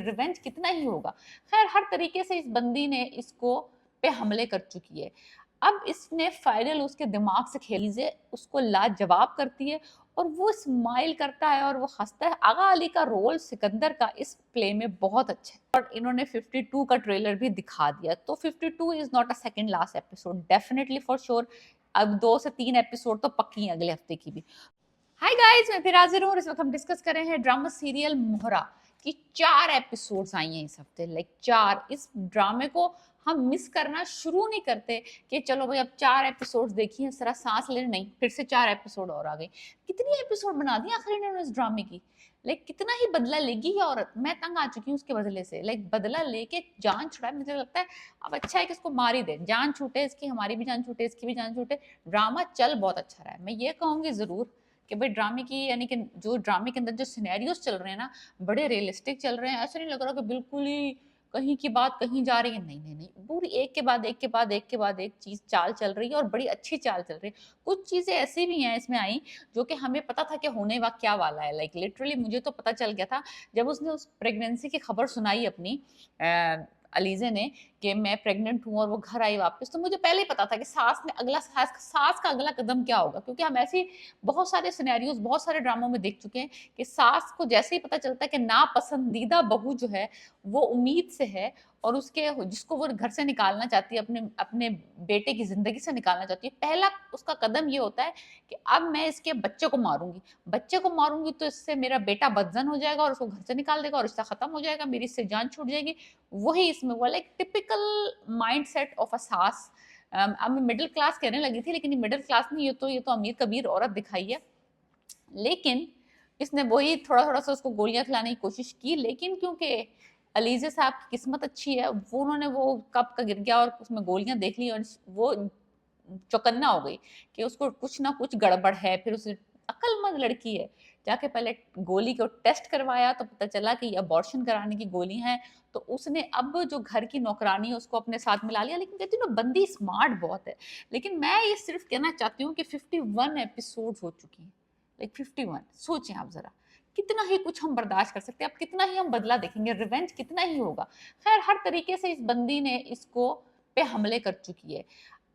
Revenge कितना ही होगा। खैर हर तरीके से इस बंदी ने इसको पे हमले कर चुकी है। अब इसने फाइनल उसके दिमाग से खेलीजे उसको लाजवाब करती है और वो स्माइल करता है और वो हंसता है। आगा अली का रोल सिकंदर का इस प्ले में बहुत अच्छा है और इन्होंने 52 का ट्रेलर भी दिखा दिया। तो 52 is not a second last episode, definitely for sure अब 2 से 3 एपिसोड तो पक्की है अगले हफ्ते की भी। हाय गाइस, मैं फिर हाजिर हूँ। इस वक्त हम डिस्कस कर रहे हैं ड्रामा सीरियल मोहरा की 4 एपिसोड्स आई हैं इस हफ्ते, लाइक 4। इस ड्रामे को हम मिस करना शुरू नहीं करते कि चलो भाई अब 4 एपिसोड्स देखिए जरा सांस लेने, नहीं फिर से 4 एपिसोड और आ गए। कितनी एपिसोड बना दी आखिर इन्होंने इस ड्रामे की। लाइक कितना ही बदला लेगी ये औरत। मैं तंग आ चुकी हूँ उसके बदले से। लाइक बदला लेके जान छुड़ाए, मुझे लगता है अब अच्छा है कि इसको मार ही दे, जान छूटे इसकी, हमारी भी जान छूटे, इसकी भी जान छूटे। ड्रामा चल बहुत अच्छा रहा है, मैं ये कहूंगी जरूर कि भाई ड्रामे की यानी कि जो ड्रामे के अंदर जो सिनेरियोस चल रहे हैं ना, बड़े रियलिस्टिक चल रहे हैं। ऐसा नहीं लग रहा कि बिल्कुल ही कहीं की बात कहीं जा रही है। नहीं नहीं नहीं, पूरी एक के बाद एक के बाद एक के बाद एक चीज चाल चल रही है और बड़ी अच्छी चाल चल रही है। कुछ चीजें ऐसी भी हैं इसमें आई जो कि हमें पता था कि होने वा क्या वाला है। लाइक लिटरली मुझे तो पता चल गया था जब उसने उस प्रेगनेंसी की खबर सुनाई अपनी अलीजे ने कि मैं प्रेग्नेंट हूँ और वो घर आई वापस, तो मुझे पहले ही पता था कि सास का अगला कदम क्या होगा। क्योंकि हम ऐसी बहुत सारे सिनेरियोज बहुत सारे ड्रामों में देख चुके हैं कि सास को जैसे ही पता चलता है कि नापसंदीदा बहू जो है वो उम्मीद से है और उसके जिसको वो घर से निकालना चाहती है, अपने अपने बेटे की जिंदगी से निकालना चाहती है, पहला उसका कदम ये होता है कि अब मैं इसके बच्चे को मारूंगी। बच्चे को मारूंगी तो इससे मेरा बेटा बदजन हो जाएगा और उसको घर से निकाल देगा और रिश्ता खत्म हो जाएगा, मेरी इससे जान छूट जाएगी। वही इसमें हुआ, like typical mind set of a सास। अब मैं मिडिल क्लास कहने लगी थी लेकिन ये मिडिल क्लास नहीं, ये तो अमीर कबीर औरत दिखाई है। लेकिन इसने वही थोड़ा थोड़ा सा उसको गोलियां खिलाने की कोशिश की, लेकिन क्योंकि अलीजे साहब की किस्मत अच्छी है, वो उन्होंने वो कप का गिर गया और उसमें गोलियां देख ली और वो चौकन्ना हो गई कि उसको कुछ ना कुछ गड़बड़ है। फिर उसे, अक्लमंद लड़की है, जाके पहले गोली को टेस्ट करवाया तो पता चला कि ये अबॉर्शन कराने की गोली है। तो उसने अब जो घर की नौकरानी है उसको अपने साथ मिला लिया। लेकिन कहती हूँ ना, बंदी स्मार्ट बहुत है। लेकिन मैं ये सिर्फ कहना चाहती हूँ कि 51 एपिसोड हो चुकी हैं, लाइक 51। सोचें आप जरा, कितना ही कुछ हम बर्दाश्त कर सकते हैं, अब कितना ही हम बदला देखेंगे, रिवेंज कितना ही होगा। खैर हर तरीके से इस बंदी ने इसको पे हमले कर चुकी है।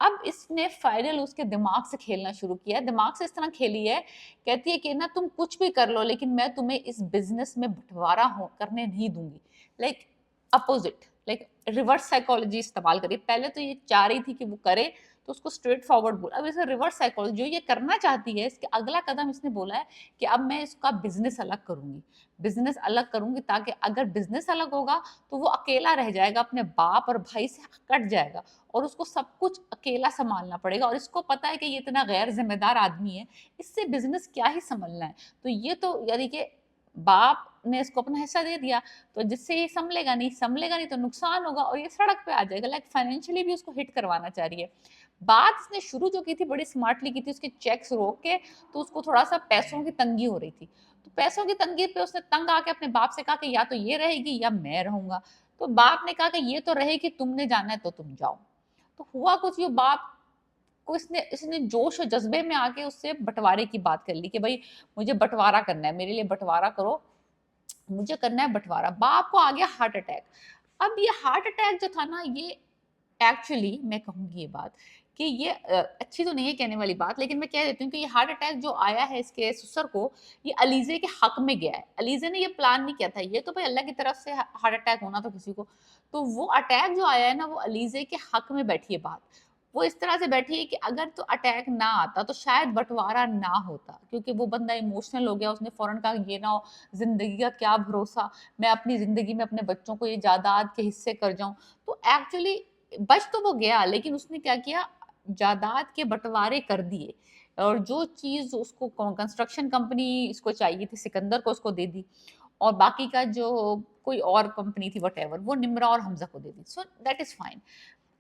अब इसने फाइनल उसके दिमाग से खेलना शुरू किया है। दिमाग से इस तरह खेली है, कहती है कि ना तुम कुछ भी कर लो लेकिन मैं तुम्हें इस बिजनेस में बंटवारा हो करने नहीं दूंगी। Like opposite, like reverse psychology इस्तेमाल करी। पहले तो ये चाह रही थी कि वो करे तो उसको स्ट्रेट फॉरवर्ड बोला, अब इसे रिवर्स साइकोलॉजी जो ये करना चाहती है, इसके अगला कदम इसने बोला है कि अब मैं इसका बिजनेस अलग करूंगी। बिजनेस अलग करूंगी ताकि अगर बिजनेस अलग होगा तो वो अकेला रह जाएगा, अपने बाप और भाई से कट जाएगा और उसको सब कुछ अकेला संभालना पड़ेगा। और इसको पता है कि ये इतना गैर जिम्मेदार आदमी है, इससे बिजनेस क्या ही संभलना है। तो ये तो यानी कि बाप ने इसको अपना हिस्सा दे दिया, तो जिससे ये संभलेगा नहीं तो नुकसान होगा और ये सड़क पे आ जाएगा। लाइक फाइनेंशियली भी उसको हिट करवाना चाह रही है। बात इसने शुरू जो की थी बड़ी स्मार्टली की थी, उसके चेक्स रोक के। तो उसको थोड़ा सा पैसों की तंगी हो रही थी, तो पैसों की तंगी पे उसने तंग आके अपने बाप से कहा कि या तो ये रहेगी या मैं रहूंगा। तो बाप ने कहा कि ये तो रहेगी, तुमने जाना है तो तुम जाओ। तो हुआ कुछ, ये बाप को इसने इसने जोश और जज्बे में आके उससे बंटवारे की बात कर ली कि भाई मुझे बंटवारा करना है, मेरे लिए बंटवारा करो, मुझे करना है बंटवारा। बाप को आ गया हार्ट अटैक। अब ये हार्ट अटैक जो था ना, ये एक्चुअली मैं कहूंगी ये बात कि ये अच्छी तो नहीं है कहने वाली बात, लेकिन मैं कह देती हूँ कि ये हार्ट अटैक जो आया है इसके ससुर को, ये अलीजे के हक में गया है। अलीजे ने ये प्लान नहीं किया था, ये तो भाई अल्लाह की तरफ से हार्ट अटैक होना तो किसी को। तो वो अटैक जो आया है ना, वो अलीजे के हक में बैठी है बात। वो इस तरह से बैठी है कि अगर तो अटैक ना आता तो शायद बंटवारा ना होता, क्योंकि वो बंदा इमोशनल हो गया। उसने फौरन कहा ये ना हो, जिंदगी का क्या भरोसा, मैं अपनी जिंदगी में अपने बच्चों को ये जायदाद के हिस्से कर जाऊं। तो एक्चुअली बच तो वो गया, लेकिन उसने क्या किया, जायदाद के बंटवारे कर दिए और जो चीज उसको कंस्ट्रक्शन कंपनी इसको चाहिए थी सिकंदर को उसको दे दी, और बाकी का जो कोई और कंपनी थी वट वो निम्रा और हमजा को दे दी। So that is fine.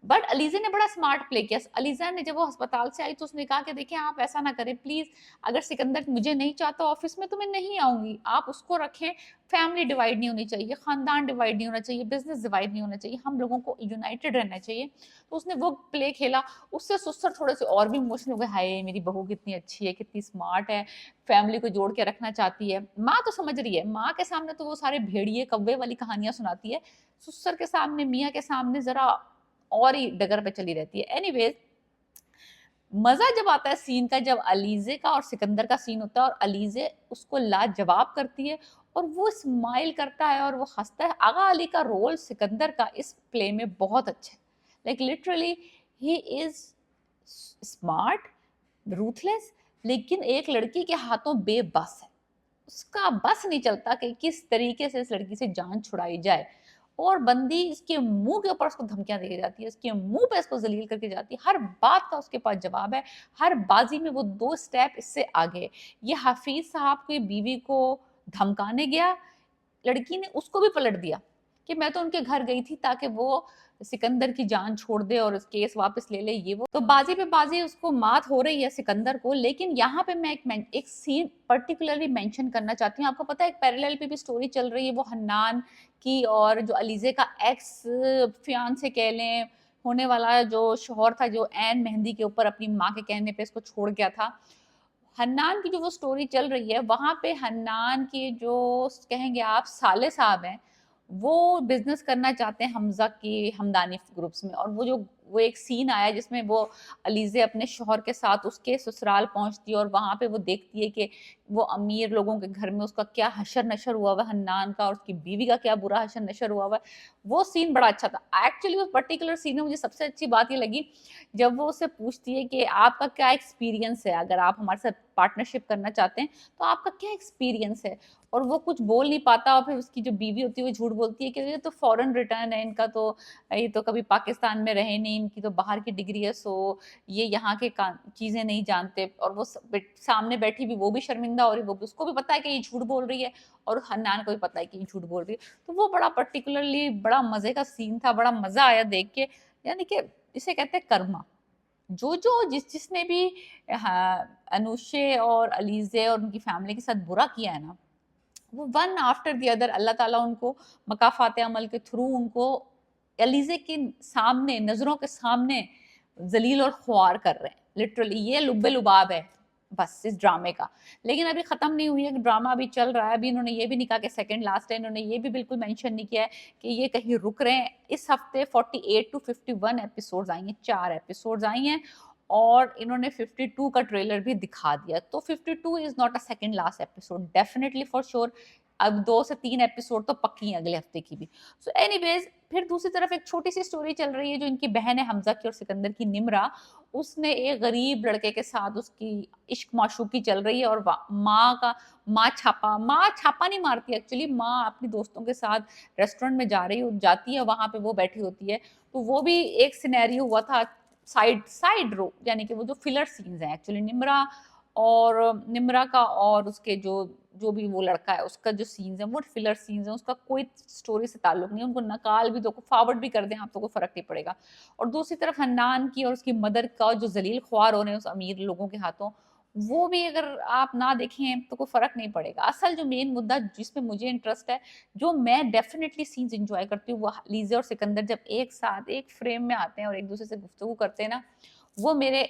But Aliza ने बड़ा स्मार्ट प्ले किया। अलीज़ा ने जब वो अस्पताल से आई तो उसने कहा कि देखिए आप ऐसा ना करें प्लीज़, अगर सिकंदर मुझे नहीं चाहता ऑफ़िस में तो मैं नहीं आऊँगी, आप उसको रखें, फैमिली डिवाइड नहीं होनी चाहिए, ख़ानदान डिवाइड नहीं होना चाहिए, बिज़नेस डिवाइड नहीं होना चाहिए, हम लोगों को यूनाइटेड रहना चाहिए। तो उसने वो प्ले खेला, उससे सुसर थोड़े से और भी इमोशनल हो गए, हाय मेरी बहू कितनी अच्छी है, कितनी स्मार्ट है, फैमिली को जोड़ के रखना चाहती है। माँ तो समझ रही है, माँ के सामने तो वो सारे भेड़िए, कौवे वाली कहानियाँ सुनाती है, सुसर के सामने, मियाँ के सामने ज़रा और ही डगर पे चली रहती है। एनीवेज, मजा जब आता है सीन का, जब अलीजे का और सिकंदर का सीन होता है और अलीजे उसको लाजवाब करती है और वो स्माइल करता है और वो हंसता है। आगा अली का रोल सिकंदर का इस प्ले में बहुत अच्छा है। Like literally he is smart, ruthless, लेकिन एक लड़की के हाथों बेबस है। उसका बस नहीं चलता कि किस तरीके से इस लड़की से जान छुड़ाई जाए, और बंदी इसके मुंह के ऊपर उसको धमकियां देके जाती है, इसके मुंह पे इसको जलील करके जाती है, हर बात का उसके पास जवाब है, हर बाजी में वो 2 स्टेप इससे आगे है। ये हफीज साहब की बीवी को धमकाने गया, लड़की ने उसको भी पलट दिया कि मैं तो उनके घर गई थी ताकि वो सिकंदर की जान छोड़ दे और केस वापस ले ले, ये वो तो बाजी पे बाजी उसको मात हो रही है सिकंदर को। लेकिन यहाँ पे मैं एक सीन पर्टिकुलरली मेंशन करना चाहती हूँ। आपको पता है एक पैरेलल पे भी स्टोरी चल रही है, वो हन्नान की और जो अलीजे का एक्स फियांसे कह लें, होने वाला जो शोहर था, जो एन मेहंदी के ऊपर अपनी माँ के कहने पे इसको छोड़ गया था। हन्नान की जो वो स्टोरी चल रही है, वहाँ पे हन्नान के जो कहेंगे आप साले साहब हैं, वो बिज़नेस करना चाहते हैं हमज़ा की हमदानी ग्रुप्स में। और वो एक सीन आया जिसमें वो अलीज़े अपने शौहर के साथ उसके ससुराल पहुँचती है और वहाँ पे वो देखती है कि वो अमीर लोगों के घर में उसका क्या हशर-नशर हुआ हुआ है हन्नान का, और उसकी बीवी का क्या बुरा हशर-नशर हुआ हुआ है। वो सीन बड़ा अच्छा था। एक्चुअली उस पर्टिकुलर सीन में मुझे सबसे अच्छी बात ये लगी, जब वो उससे पूछती है कि आपका क्या एक्सपीरियंस है, अगर आप हमारे साथ पार्टनरशिप करना चाहते हैं तो आपका क्या एक्सपीरियंस है। और वो कुछ बोल नहीं पाता और फिर उसकी जो बीवी होती है वो झूठ बोलती है कि ये तो फॉरेन रिटर्न है इनका, तो ये तो कभी पाकिस्तान में रहे नहीं, इनकी तो बाहर की डिग्री है, सो ये यहाँ के चीजें नहीं जानते। और वो सामने बैठी भी वो भी शर्मिंदा हो रही, वो भी, उसको भी पता है कि ये झूठ बोल रही है और हन्नान को भी पता है कि ये झूठ बोल रही है। तो वो बड़ा पर्टिकुलरली बड़ा मजे का सीन था, बड़ा मजा आया देख के। यानी कि इसे कहते हैं कर्मा। जो जिसने भी अनुशे और अलीजे और उनकी फैमिली के साथ बुरा किया है ना, वो वन आफ्टर द अदर अल्लाह ताला उनको मकाफात अमल के थ्रू उनको अलीजे के सामने, नजरों के सामने जलील और ख्वार कर रहे हैं। लिटरली ये लुब्बे लुबाब है बस इस ड्रामे का। लेकिन अभी खत्म नहीं हुई है, ड्रामा अभी चल रहा है। अभी इन्होंने ये भी नहीं कहा कि सेकंड लास्ट है, इन्होंने ये भी बिल्कुल मेंशन नहीं किया है कि ये कहीं रुक रहे हैं। इस हफ्ते 48 टू 51 एपिसोड्स आई हैं, 4 एपिसोड्स आई हैं और इन्होंने 52 का ट्रेलर भी दिखा दिया। तो 52 is not a second last episode, definitely for sure. अब 2 से 3 एपिसोड तो पक्की हैं अगले हफ्ते की भी। सो एनीवेज, फिर दूसरी तरफ एक छोटी सी स्टोरी चल रही है जो इनकी बहन है हमजा की और सिकंदर की, निम्रा। उसने एक गरीब लड़के के साथ उसकी इश्क माशूकी चल रही है और माँ छापा नहीं मारती एक्चुअली, माँ अपनी दोस्तों के साथ रेस्टोरेंट में जाती है, वहां पे वो बैठी होती है। तो वो भी एक सिनेरियो हुआ था, साइड साइड रो, यानी कि वो जो फिलर सीन्स हैं एक्चुअली, निम्रा का और उसके जो जो भी वो लड़का है उसका जो सीन्स है वो फिलर सीन्स है, उसका कोई स्टोरी से ताल्लुक नहीं है। उनको नकाल भी दो, फॉरवर्ड भी कर दें आप तो कोई फर्क नहीं पड़ेगा। और दूसरी तरफ हन्नान की और उसकी मदर का जो जलील ख्वार हो रहे हैं उस अमीर लोगों के हाथों, वो भी अगर आप ना देखें तो कोई फर्क नहीं पड़ेगा। असल जो मेन मुद्दा जिसमें मुझे इंटरेस्ट है, जो मैं डेफिनेटली सीन्स एंजॉय करती हूँ, वो लीजे और सिकंदर जब एक साथ एक फ्रेम में आते हैं और एक दूसरे से गुफ्तगू करते हैं ना, वो मेरे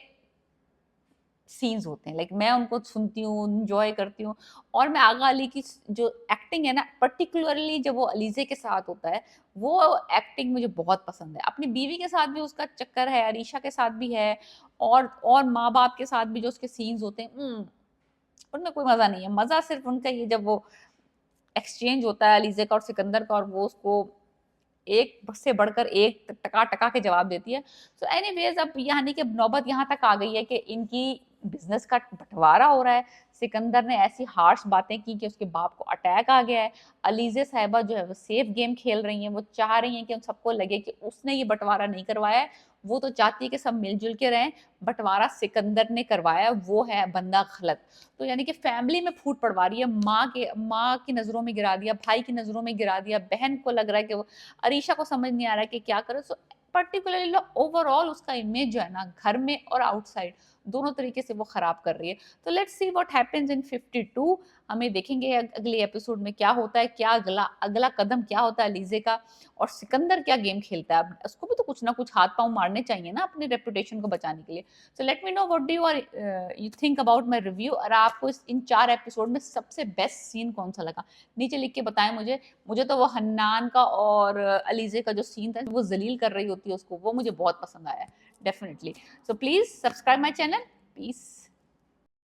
सीन्स होते हैं। लाइक मैं उनको सुनती हूँ, एंजॉय करती हूँ। और मैं आगा अली की जो एक्टिंग है ना, पर्टिकुलरली जब वो अलीजे के साथ होता है, वो एक्टिंग मुझे बहुत पसंद है। अपनी बीवी के साथ भी उसका चक्कर है, अरीशा के साथ भी है, और माँ बाप के साथ भी जो उसके सीन्स होते हैं, उनमें कोई मजा नहीं है। मजा सिर्फ उनका ये जब वो एक्सचेंज होता है अलीजे का और सिकंदर का, और वो उसको एक से बढ़कर एक टका टका के जवाब देती है। सो एनीवेज, अब यानी कि नौबत यहाँ तक आ गई है कि इनकी बिजनेस का बंटवारा हो रहा है। सिकंदर ने ऐसी हार्श बातें की कि उसके बाप को अटैक आ गया है। अलीजे साहिबा जो है वो सेफ गेम खेल रही हैं, वो चाह रही हैं कि उन सबको लगे कि उसने ये बंटवारा नहीं करवाया है। वो तो चाहती है कि सब मिलजुल के रहें, बंटवारा सिकंदर ने करवाया, वो है बंदा गलत। तो यानी कि फैमिली में फूट पड़वा रही है, माँ की नजरों में गिरा दिया, भाई की नजरों में गिरा दिया, बहन को लग रहा है कि वो, अरीशा को समझ नहीं आ रहा है कि क्या करे। सो पर्टिकुलरली ओवरऑल उसका इमेज जो है ना घर में और आउटसाइड दोनों तरीके से वो खराब कर रही है। तो let's see what happens in 52। हमें देखेंगे अगले एपिसोड में क्या होता है, क्या अगला अगला कदम क्या होता है अलीजे का, और सिकंदर क्या गेम खेलता है। अब उसको भी तो कुछ ना कुछ हाथ पांव मारने चाहिए ना अपने रेपुटेशन को बचाने के लिए। So let me know what do you think about my review, और आपको इन 4 एपिसोड में सबसे बेस्ट सीन कौन सा लगा नीचे लिख के बताएं मुझे। मुझे तो वो हन्नान का और अलीजे का जो सीन था, वो जलील कर रही होती है उसको, वो मुझे बहुत पसंद आया definitely. So please subscribe my channel. Piece.